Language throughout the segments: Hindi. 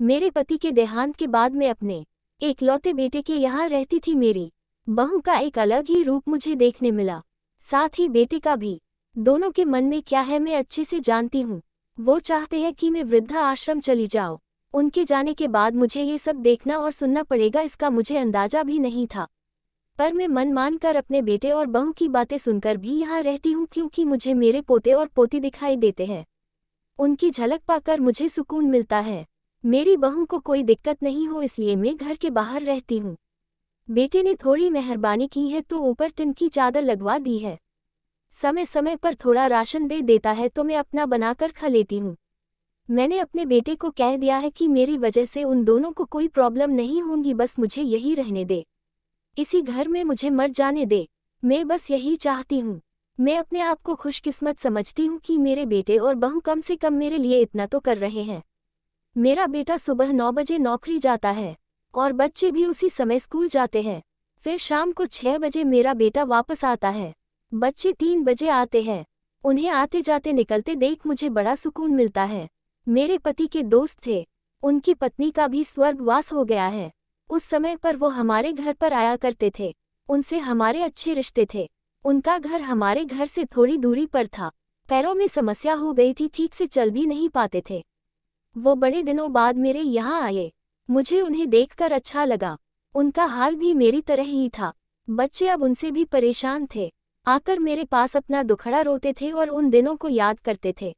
मेरे पति के देहांत के बाद मैं अपने एकलौते बेटे के यहाँ रहती थी। मेरी बहू का एक अलग ही रूप मुझे देखने मिला, साथ ही बेटे का भी। दोनों के मन में क्या है मैं अच्छे से जानती हूँ। वो चाहते हैं कि मैं वृद्धा आश्रम चली जाऊँ। उनके जाने के बाद मुझे ये सब देखना और सुनना पड़ेगा, इसका मुझे अंदाजा भी नहीं था। पर मैं मन मान कर अपने बेटे और बहू की बातें सुनकर भी यहाँ रहती हूँ, क्योंकि मुझे मेरे पोते और पोती दिखाई देते हैं। उनकी झलक पाकर मुझे सुकून मिलता है। मेरी बहू को कोई दिक्कत नहीं हो, इसलिए मैं घर के बाहर रहती हूँ। बेटे ने थोड़ी मेहरबानी की है तो ऊपर टिन की चादर लगवा दी है। समय समय पर थोड़ा राशन दे देता है तो मैं अपना बनाकर खा लेती हूँ। मैंने अपने बेटे को कह दिया है कि मेरी वजह से उन दोनों को कोई प्रॉब्लम नहीं होगी, बस मुझे यही रहने दे, इसी घर में मुझे मर जाने दे। मैं बस यही चाहती हूँ। मैं अपने आप को खुशकिस्मत समझती हूँ कि मेरे बेटे और बहू कम से कम मेरे लिए इतना तो कर रहे हैं। मेरा बेटा सुबह 9 बजे नौकरी जाता है और बच्चे भी उसी समय स्कूल जाते हैं। फिर शाम को 6 बजे मेरा बेटा वापस आता है। बच्चे 3 बजे आते हैं। उन्हें आते जाते निकलते देख मुझे बड़ा सुकून मिलता है। मेरे पति के दोस्त थे, उनकी पत्नी का भी स्वर्गवास हो गया है। उस समय पर वो हमारे घर पर आया करते थे। उनसे हमारे अच्छे रिश्ते थे। उनका घर हमारे घर से थोड़ी दूरी पर था। पैरों में समस्या हो गई थी, ठीक से चल भी नहीं पाते थे। वो बड़े दिनों बाद मेरे यहाँ आए। मुझे उन्हें देखकर अच्छा लगा। उनका हाल भी मेरी तरह ही था। बच्चे अब उनसे भी परेशान थे। आकर मेरे पास अपना दुखड़ा रोते थे और उन दिनों को याद करते थे।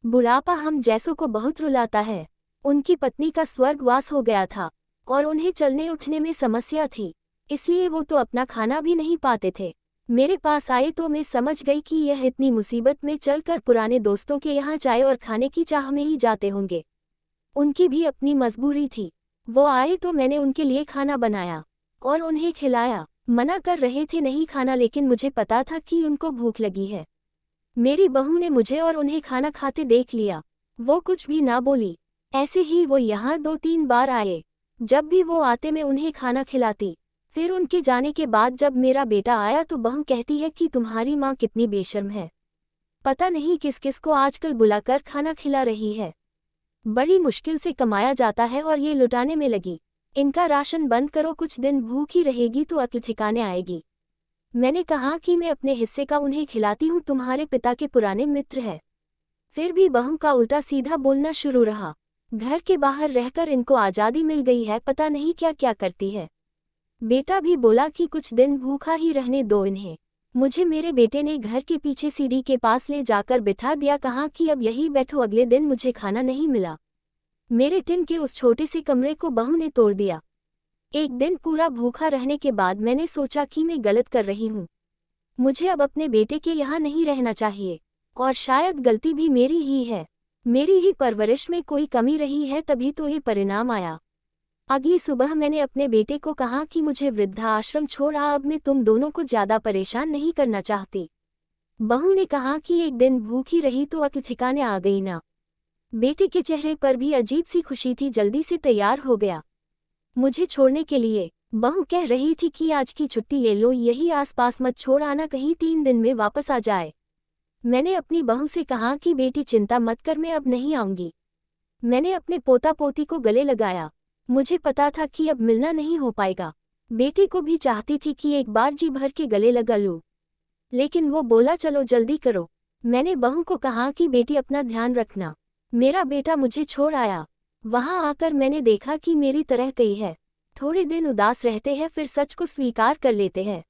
बुढ़ापा हम जैसों को बहुत रुलाता है। उनकी पत्नी का स्वर्गवास हो गया था और उन्हें चलने उठने में समस्या थी, इसलिए वो तो अपना खाना भी नहीं पाते थे। मेरे पास आए तो मैं समझ गई कि यह इतनी मुसीबत में चलकर पुराने दोस्तों के यहाँ चाय और खाने की चाह में ही जाते होंगे। उनकी भी अपनी मजबूरी थी। वो आए तो मैंने उनके लिए खाना बनाया और उन्हें खिलाया। मना कर रहे थे नहीं खाना, लेकिन मुझे पता था कि उनको भूख लगी है। मेरी बहू ने मुझे और उन्हें खाना खाते देख लिया। वो कुछ भी ना बोली। ऐसे ही वो यहाँ 2-3 बार आए। जब भी वो आते मैं उन्हें खाना खिलाती। फिर उनके जाने के बाद जब मेरा बेटा आया तो बहू कहती है कि तुम्हारी माँ कितनी बेशर्म है, पता नहीं किस किस को आजकल बुलाकर खाना खिला रही है। बड़ी मुश्किल से कमाया जाता है और ये लुटाने में लगी। इनका राशन बंद करो, कुछ दिन भूखी रहेगी तो अक्ल ठिकाने आएगी। मैंने कहा कि मैं अपने हिस्से का उन्हें खिलाती हूँ, तुम्हारे पिता के पुराने मित्र है। फिर भी बहू का उल्टा सीधा बोलना शुरू रहा। घर के बाहर रहकर इनको आज़ादी मिल गई है, पता नहीं क्या क्या करती है। बेटा भी बोला कि कुछ दिन भूखा ही रहने दो इन्हें। मुझे मेरे बेटे ने घर के पीछे सीढ़ी के पास ले जाकर बिठा दिया, कहा कि अब यही बैठो। अगले दिन मुझे खाना नहीं मिला। मेरे टिन के उस छोटे से कमरे को बहू ने तोड़ दिया। एक दिन पूरा भूखा रहने के बाद मैंने सोचा कि मैं गलत कर रही हूँ। मुझे अब अपने बेटे के यहाँ नहीं रहना चाहिए और शायद गलती भी मेरी ही है। मेरी ही परवरिश में कोई कमी रही है, तभी तो ये परिणाम आया। अगली सुबह मैंने अपने बेटे को कहा कि मुझे वृद्धाश्रम छोड़ आ, अब मैं तुम दोनों को ज़्यादा परेशान नहीं करना चाहती। बहू ने कहा कि एक दिन भूखी रही तो अक्ल ठिकाने आ गई ना। बेटे के चेहरे पर भी अजीब सी खुशी थी, जल्दी से तैयार हो गया मुझे छोड़ने के लिए। बहू कह रही थी कि आज की छुट्टी ले लो, यही आसपास मत छोड़ आना, कहीं 3 दिन में वापस आ जाए। मैंने अपनी बहू से कहा कि बेटी चिंता मत कर, मैं अब नहीं आऊंगी। मैंने अपने पोता पोती को गले लगाया। मुझे पता था कि अब मिलना नहीं हो पाएगा। बेटी को भी चाहती थी कि एक बार जी भर के गले लगा लूं, लेकिन वो बोला चलो जल्दी करो। मैंने बहू को कहा कि बेटी अपना ध्यान रखना। मेरा बेटा मुझे छोड़ आया। वहां आकर मैंने देखा कि मेरी तरह कई है। थोड़े दिन उदास रहते हैं, फिर सच को स्वीकार कर लेते हैं।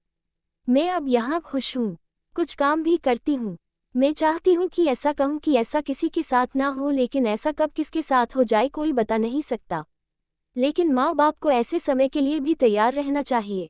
मैं अब यहाँ खुश हूँ, कुछ काम भी करती हूँ। मैं चाहती हूँ कि ऐसा कहूँ कि ऐसा किसी के साथ ना हो, लेकिन ऐसा कब किसके साथ हो जाए कोई बता नहीं सकता। लेकिन माँ बाप को ऐसे समय के लिए भी तैयार रहना चाहिए।